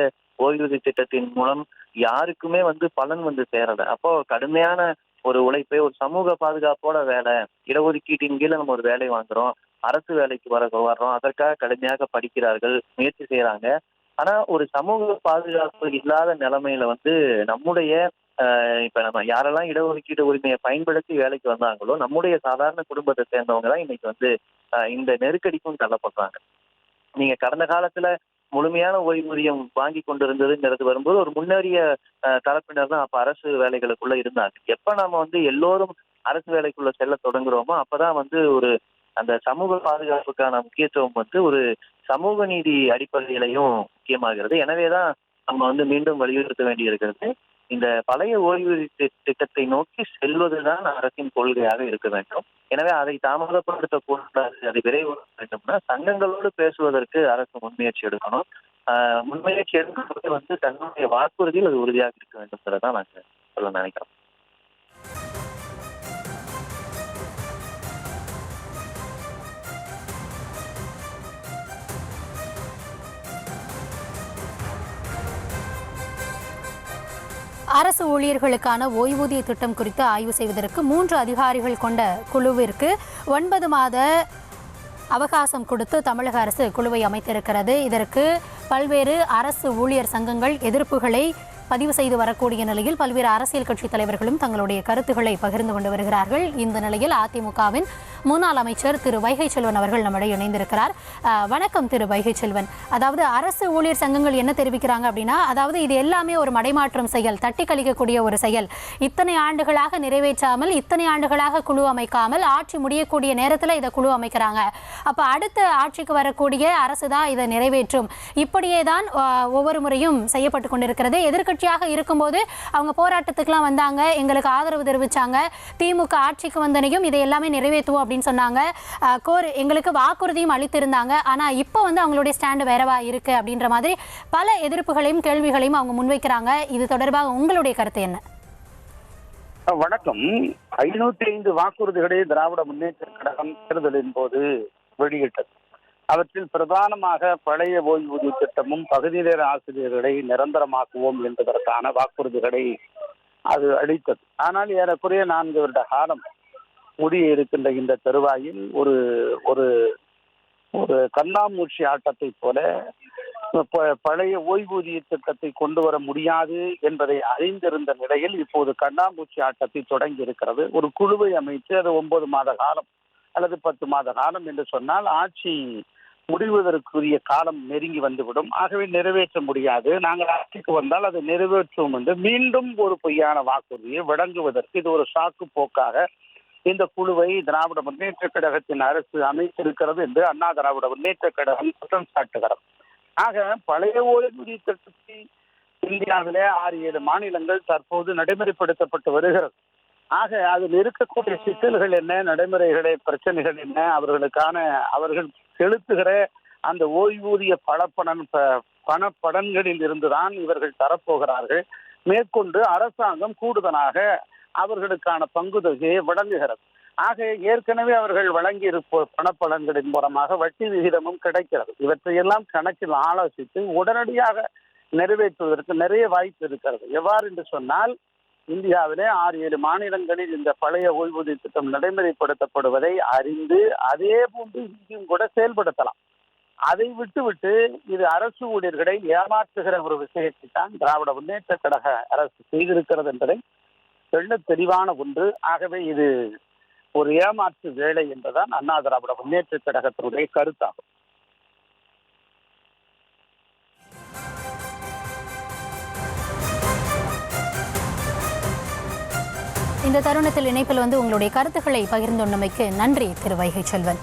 Speaker 10: ஓய்வூதிய திட்டத்தின் மூலம் யாருக்குமே பலன் சேரல. அப்போ கடுமையான ஒரு உழைப்பை, ஒரு சமூக பாதுகாப்போட வேலை, இடஒதுக்கீட்டின் கீழே நம்ம ஒரு வேலை வாங்குறோம், அரசு வேலைக்கு வர்றோம், அதற்காக கடுமையாக படிக்கிறார்கள், முயற்சி செய்யறாங்க. ஆனா ஒரு சமூக பாதுகாப்பு இல்லாத நிலைமையில நம்முடைய இப்ப நம்ம யாரெல்லாம் இடஒதுக்கீடு உரிமையை பயன்படுத்தி வேலைக்கு வந்தாங்களோ நம்முடைய சாதாரண குடும்பத்தை சேர்ந்தவங்க தான் இன்னைக்கு இந்த நெருக்கடிக்கும் தள்ளப்படுறாங்க. நீங்க கடந்த காலத்துல முழுமையான ஓய்வூதியம் வாங்கி கொண்டிருந்ததுங்கிறது வரும்போது ஒரு முன்னேறிய தரப்பினர் தான் அப்ப அரசு வேலைகளுக்குள்ள இருந்தாங்க. எப்ப நாம எல்லோரும் அரசு வேலைக்குள்ள செல்ல தொடங்குறோமோ அப்பதான் ஒரு அந்த சமூக பாதுகாப்புக்கான முக்கியத்துவம் ஒரு சமூக நீதி அடிப்படையிலையும் முக்கியமாகிறது. எனவேதான் நம்ம மீண்டும் வலியுறுத்த வேண்டியிருக்கிறது, இந்த பழைய ஓய்வூதிய திட்டத்தை நோக்கி செல்வதுதான் அரசின் கொள்கையாக இருக்க வேண்டும். எனவே அதை தாமதப்படுத்தக்கூடாது, அதை விரைவாக்க வேண்டும்னா சங்கங்களோடு பேசுவதற்கு அரசு முன்முயற்சி எடுக்கணும். முன்முயற்சி எடுக்கும்போது தன்னுடைய வாக்குறுதியில் அது உறுதியாக இருக்க வேண்டும்ன்றதான் நாங்க சொல்ல நினைக்கிறோம்.
Speaker 1: அரசு ஊழியர்களுக்கான ஓய்வூதிய திட்டம் குறித்து ஆய்வு செய்வதற்கு 3 அதிகாரிகள் கொண்ட குழுவிற்கு 9 மாத அவகாசம் கொடுத்து தமிழக அரசு குழுவை அமைத்திருக்கிறது. இதற்கு பல்வேறு அரசு ஊழியர் சங்கங்கள் எதிர்ப்புகளை பதிவு செய்து வரக்கூடிய நிலையில் பல்வேறு அரசியல் கட்சி தலைவர்களும் தங்களுடைய கருத்துக்களை பகிர்ந்து கொண்டு வருகிறார்கள். இந்த நிலையில் அதிமுகவின் முன்னாள் அமைச்சர் திரு வைகை செல்வன் அவர்கள் நம்மிடையே இணைந்திருக்கிறார். வணக்கம் திரு வைகை செல்வன். அதாவது அரசு ஊழியர் சங்கங்கள் என்ன தெரிவிக்கிறாங்க அப்படின்னா, அதாவது இது எல்லாமே ஒரு மடைமாற்றம் செயல், தட்டி கழிக்கக்கூடிய ஒரு செயல். இத்தனை ஆண்டுகளாக நிறைவேற்றாமல், இத்தனை ஆண்டுகளாக குழு அமைக்காமல், ஆட்சி முடியக்கூடிய நேரத்தில் இதை குழு அமைக்கிறாங்க. அப்போ அடுத்த ஆட்சிக்கு வரக்கூடிய அரசு தான் இதை நிறைவேற்றும். இப்படியே தான் ஒவ்வொரு முறையும் செய்யப்பட்டு கொண்டிருக்கிறது. எதிர்க்கட்சியாக இருக்கும்போது அவங்க போராட்டத்துக்குலாம் வந்தாங்க, எங்களுக்கு ஆதரவு தெரிவித்தாங்க. திமுக ஆட்சிக்கு வந்தனையும் இதை எல்லாமே நிறைவேற்றுவோம் அப்படின்னு சொன்னாங்க. எங்களுக்கு வாக்குறுதியும் அளித்திருந்தாங்க. ஆனால் இப்போ அவங்களுடைய ஸ்டாண்டு வேறவா இருக்கு அப்படின்ற மாதிரி பல எதிர்ப்புகளையும் கேள்விகளையும் அவங்க முன்வைக்கிறாங்க. இது தொடர்பாக உங்களுடைய கருத்து என்ன?
Speaker 8: வணக்கம். 505 வாக்குறுதிகளை திராவிட முன்னேற்ற கழகம் தேர்தலின் போது வெளியிட்டது. அவற்றில் பிரதானமாக பழைய ஓய்வூதிய திட்டமும் பகுதி நேர ஆசிரியர்களை நிரந்தரமாக்குவோம் என்பதற்கான வாக்குறுதிகளை அது அளித்தது. ஆனால் ஏறக்குறைய 4 வருட காலம் முடிய இருக்கின்ற இந்த தருவாயில் ஒரு ஒரு ஒரு கண்ணாமூச்சி ஆட்டத்தை போல பழைய ஓய்வூதிய திட்டத்தை கொண்டு வர முடியாது என்பதை அறிந்திருந்த நிலையில் இப்போது கண்ணாமூச்சி ஆட்டத்தை தொடங்கி இருக்கிறது. ஒரு குழுவை அமைத்து அது 9 மாத காலம் அல்லது 10 மாத காலம் என்று சொன்னால் ஆட்சி முடிவதற்குரிய காலம் நெருங்கி வந்துவிடும். ஆகவே நிறைவேற்ற முடியாது, நாங்கள் ஆட்சிக்கு வந்தால் அதை நிறைவேற்றுவோம் என்று மீண்டும் ஒரு பொய்யான வாக்குறுதியை வழங்குவதற்கு இது ஒரு சாக்கு போக்காக இந்த குழுவை திராவிட முன்னேற்ற கழகத்தின் அரசு அமைத்திருக்கிறது என்று அண்ணா திராவிட முன்னேற்ற கழகம் குற்றம் சாட்டுகிறது. ஆக பழைய ஓய்வூதிய திட்டத்தை இந்தியாவிலே 6-7 மாநிலங்கள் தற்போது நடைமுறைப்படுத்தப்பட்டு வருகிறது. ஆக அதில் இருக்கக்கூடிய சிக்கல்கள் என்ன, நடைமுறைகளை பிரச்சனைகள் என்ன, அவர்கள் செலுத்துகிற அந்த ஓய்வூதிய பணப்பலன்களில் இருந்துதான் இவர்கள் தரப்போகிறார்கள். மேற்கொண்டு அரசாங்கம் கூடுதலாக அவர்களுக்கான பங்கு தொகையை வழங்குகிறது. ஆக ஏற்கனவே அவர்கள் வழங்கி பணப்பலன்களின் மூலமாக வட்டி விகிதமும் கிடைக்கிறது. இவற்றையெல்லாம் கணக்கில் ஆலோசித்து உடனடியாக நிறைவேற்றுவதற்கு நிறைய வாய்ப்பு இருக்கிறது. எவ்வாறு என்று சொன்னால், இந்தியாவிலே 6-7 மாநிலங்களில் இந்த பழைய ஓய்வூதிய திட்டம் நடைமுறைப்படுத்தப்படுவதை அறிந்து அதே போன்று இங்கேயும் கூட செயல்படுத்தலாம். அதை விட்டுவிட்டு இது அரசு ஊழியர்களை ஏமாற்றுகிற ஒரு விஷயத்தை தான் திராவிட முன்னேற்ற கழக அரசு செய்திருக்கிறது என்பதை தெள்ள தெளிவான ஒன்று. ஆகவே இது ஒரு ஏமாற்று வேலை என்பதுதான் அண்ணா திராவிட முன்னேற்ற கழகத்தினுடைய கருத்தாகும்.
Speaker 1: இந்த தருணத்தில் இணைப்பில் உங்களுடைய கருத்துக்களை பகிர்ந்துள்ளமைக்கு நன்றி திரு வைகை செல்வன்.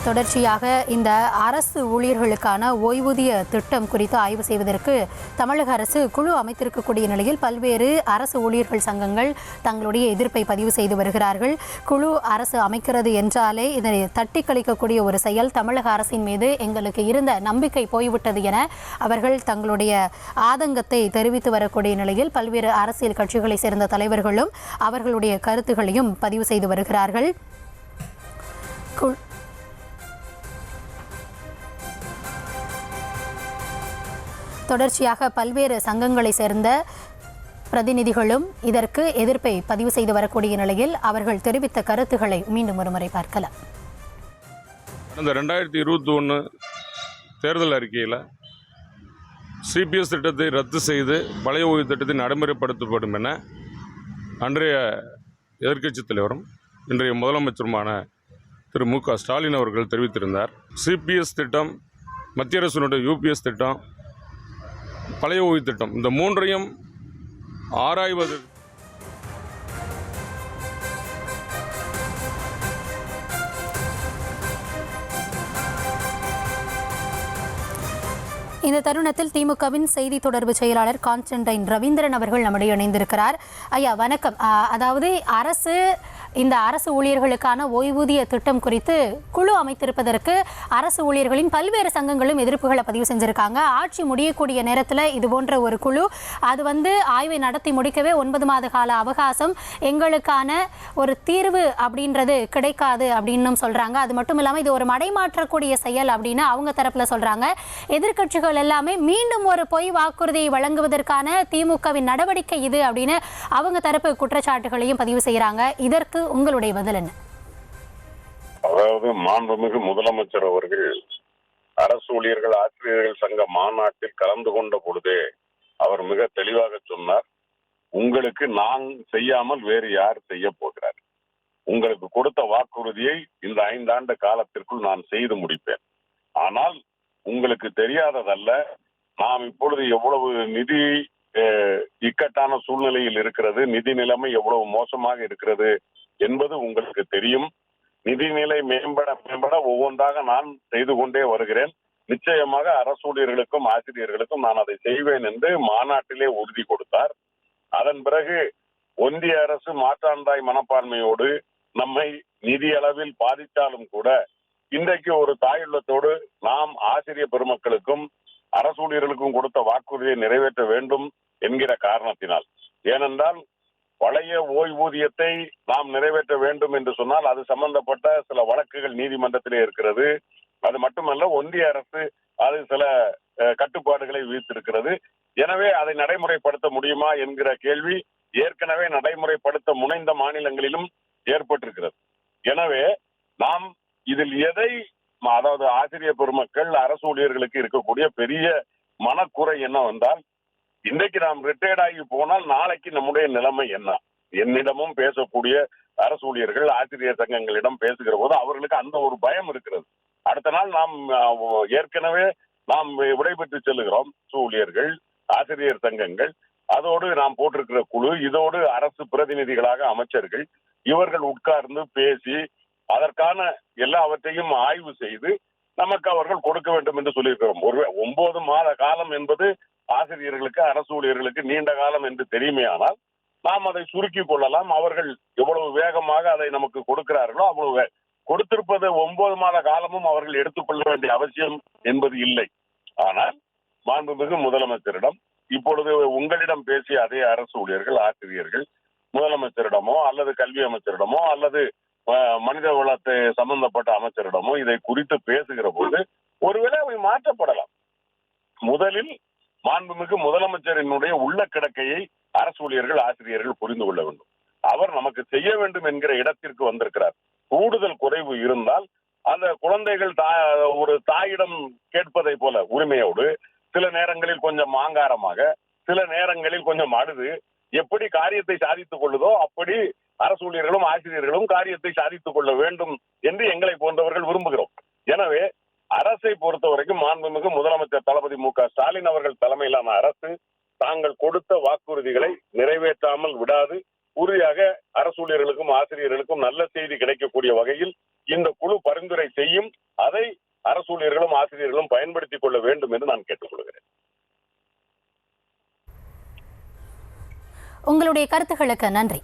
Speaker 1: தொடர்ச்சியாக இந்த அரசு ஊழியர்களுக்கான ஓய்வூதிய திட்டம் குறித்து ஆய்வு செய்வதற்கு தமிழக அரசு குழு அமைத்திருக்கக்கூடிய நிலையில் பல்வேறு அரசு ஊழியர்கள் சங்கங்கள் தங்களுடைய எதிர்ப்பை பதிவு செய்து வருகிறார்கள். குழு அரசு அமைக்கிறது என்றாலே இதனை தட்டி கழிக்கக்கூடிய ஒரு செயல், தமிழக அரசின் மீது எங்களுக்கு இருந்த நம்பிக்கை போய்விட்டது என அவர்கள் தங்களுடைய ஆதங்கத்தை தெரிவித்து வரக்கூடிய நிலையில் பல்வேறு அரசியல் கட்சிகளை சேர்ந்த தலைவர்களும் அவர்களுடைய கருத்துக்களையும் பதிவு செய்து வருகிறார்கள். தொடர்ச்சியாக பல்வேறு சங்கங்களை சேர்ந்த பிரதிநிதிகளும் இதற்கு எதிர்ப்பை பதிவு செய்து வரக்கூடிய நிலையில் அவர்கள் தெரிவித்த கருத்துக்களை மீண்டும் ஒருமுறை பார்க்கலாம்.
Speaker 5: கடந்த 2021 தேர்தல் அறிக்கையில் சிபிஎஸ் திட்டத்தை ரத்து செய்து பழைய ஓய்வு திட்டத்தை நடைமுறைப்படுத்தப்படும் என அன்றைய எதிர்க்கட்சித் தலைவரும் இன்றைய முதலமைச்சருமான திரு மு.க. ஸ்டாலின் அவர்கள் தெரிவித்திருந்தார். சிபிஎஸ் திட்டம், மத்திய அரசினுடைய யூபிஎஸ் திட்டம், பழைய ஓய்வு திட்டம், இந்த மூன்றையும் ஆராய்வது
Speaker 1: இந்த தருணத்தில் திமுகவின் செய்தி தொடர்பு செயலாளர் கான்ஸ்டன்டைன் ரவீந்திரன் அவர்கள் நம்முடைய இணைந்திருக்கிறார். ஐயா வணக்கம். அதாவது இந்த அரசு ஊழியர்களுக்கான ஓய்வூதிய திட்டம் குறித்து குழு அமைத்திருப்பதற்கு அரசு ஊழியர்களின் பல்வேறு சங்கங்களும் எதிர்ப்புகளை பதிவு செஞ்சிருக்காங்க. ஆட்சி முடியக்கூடிய நேரத்தில் இது போன்ற ஒரு குழு அது ஆய்வை நடத்தி முடிக்கவே 9 மாத கால அவகாசம், எங்களுக்கான ஒரு தீர்வு அப்படின்றது கிடைக்காது அப்படின்னு சொல்றாங்க. அது மட்டும் இல்லாமல் இது ஒரு மடைமாற்றக்கூடிய செயல் அப்படின்னு அவங்க தரப்புல சொல்றாங்க. எதிர்க்கட்சிகள் எல்லாமே மீண்டும் ஒரு பொய் வாக்குறுதியை வழங்குவதற்கான திமுகவின் நடவடிக்கை இது அப்படின்னு அவங்க தரப்பு குற்றச்சாட்டுகளையும் பதிவு செய்யறாங்க. இதற்கு உங்களுடைய பதில் என்ன?
Speaker 11: அதாவது மாண்புமிகு முதலமைச்சர் அவர்கள் அரசு ஊழியர்கள் ஆசிரியர்கள் சங்க மாநாட்டில் கலந்து கொண்ட பொழுதே அவர் மிக தெளிவாக சொன்னார், உங்களுக்கு நான் செய்யாமல் வேறு யார் செய்ய போகிறார். உங்களுக்கு கொடுத்த வாக்குறுதியை இந்த 5 ஆண்டு காலத்திற்குள் நான் செய்து முடிப்பேன். ஆனால் உங்களுக்கு தெரியாததல்ல, நாம் இப்பொழுது எவ்வளவு நிதி இக்கட்டான சூழ்நிலையில் இருக்கிறது, நிதி நிலைமை எவ்வளவு மோசமாக இருக்கிறது என்பது உங்களுக்கு தெரியும். நிதிநிலை மேம்பட மேம்பட ஒவ்வொன்றாக நான் செய்து கொண்டே வருகிறேன். நிச்சயமாக அரசு ஊழியர்களுக்கும் ஆசிரியர்களுக்கும் நான் அதை செய்வேன் என்று மாநாட்டிலே உறுதி கொடுத்தார். அதன் பிறகு ஒன்றிய அரசு மாற்றாந்தாய் மனப்பான்மையோடு நம்மை நிதி அளவில் பாதித்தாலும் கூட இன்றைக்கு ஒரு தாயுள்ளத்தோடு நாம் ஆசிரியர் பெருமக்களுக்கும் அரசு ஊழியர்களுக்கும் கொடுத்த வாக்குறுதியை நிறைவேற்ற வேண்டும் என்கிற காரணத்தினால், ஏனென்றால் பழைய ஓய்வூதியத்தை நாம் நிறைவேற்ற வேண்டும் என்று சொன்னால் அது சம்பந்தப்பட்ட சில வழக்குகள் நீதிமன்றத்திலே இருக்கிறது. அது மட்டுமல்ல, ஒன்றிய அரசு அது சில கட்டுப்பாடுகளை விதித்திருக்கிறது. எனவே அதை நடைமுறைப்படுத்த முடியுமா என்கிற கேள்வி ஏற்கனவே நடைமுறைப்படுத்த முனைந்த மாநிலங்களிலும் ஏற்பட்டிருக்கிறது. எனவே நாம் இதில் எதை, அதாவது ஆசிரியர் பெருமக்கள் அரசு ஊழியர்களுக்கு இருக்கக்கூடிய பெரிய மனக்குறை என்னவென்றால், இன்றைக்கு நாம் ரிட்டையர்ட் ஆகி போனால் நாளைக்கு நம்முடைய நிலைமை என்ன? என்னிடமும் பேசக்கூடிய அரசு ஊழியர்கள் ஆசிரியர் சங்கங்களிடம் பேசுகிற போது அவர்களுக்கு அந்த ஒரு பயம் இருக்கிறது. அடுத்த நாள் நாம் ஏற்கனவே நாம் விடைபெற்று செல்லுகிறோம். ஊழியர்கள், ஆசிரியர் சங்கங்கள், அதோடு நாம் போட்டிருக்கிற குழு, இதோடு அரசு பிரதிநிதிகளாக அமைச்சர்கள், இவர்கள் உட்கார்ந்து பேசி அதற்கான எல்லாவற்றையும் ஆய்வு செய்து நமக்கு அவர்கள் கொடுக்க வேண்டும் என்று சொல்லியிருக்கிறோம். ஒரு 9 மாத காலம் என்பது ஆசிரியர்களுக்கு அரசு ஊழியர்களுக்கு நீண்ட காலம் என்று தெரியுமே, ஆனால் நாம் அதை சுருக்கிக் கொள்ளலாம். அவர்கள் எவ்வளவு வேகமாக அதை நமக்கு கொடுக்கிறார்களோ அவ்வளவு கொடுத்திருப்பது 9 மாத காலமும் அவர்கள் எடுத்துக்கொள்ள வேண்டிய அவசியம் என்பது இல்லை. ஆனால் மாண்புமிகு முதலமைச்சரிடம் இப்பொழுது உங்களிடம் பேசிய அதே அரசு ஊழியர்கள், ஆசிரியர்கள் முதலமைச்சரிடமோ அல்லது கல்வி அமைச்சரிடமோ அல்லது மனித வளத்தை சம்பந்தப்பட்ட அமைச்சரிடமோ இதை குறித்து பேசுகிற போது ஒருவேளை அவை மாற்றப்படலாம். முதலில் மாண்புமிகு முதலமைச்சரினுடைய உள்ள கிடக்கையை அரசு ஊழியர்கள், ஆசிரியர்கள் புரிந்து கொள்ள வேண்டும். அவர் நமக்கு செய்ய வேண்டும் என்கிற இடத்திற்கு வந்திருக்கிறார். கூடுதல் குறைவு இருந்தால் அந்த குழந்தைகள் ஒரு தாயிடம் கேட்பதை போல உரிமையோடு, சில நேரங்களில் கொஞ்சம் மாங்காரமாக, சில நேரங்களில் கொஞ்சம் அழுது எப்படி காரியத்தை சாதித்துக் கொள்ளுதோ அப்படி அரசு ஊழியர்களும் ஆசிரியர்களும் காரியத்தை சாதித்துக் கொள்ள வேண்டும் என்று எங்களை போன்றவர்கள் விரும்புகிறோம். எனவே அரசை பொறுத்த வரைக்கும் மாண்புமிகு முதலமைச்சர் தளபதி மு க ஸ்டாலின் அவர்கள் தலைமையிலான அரசு தாங்கள் கொடுத்த வாக்குறுதிகளை நிறைவேற்றாமல் விடாது. உறுதியாக அரசு ஊழியர்களுக்கும் ஆசிரியர்களுக்கும் நல்ல செய்தி கிடைக்கக்கூடிய வகையில் இந்த குழு பரிந்துரை செய்யும். அதை அரசு ஊழியர்களும் ஆசிரியர்களும் பயன்படுத்திக் கொள்ள வேண்டும் என்று நான் கேட்டுக்கொள்கிறேன்.
Speaker 1: உங்களுடைய கருத்துக்களுக்கு நன்றி.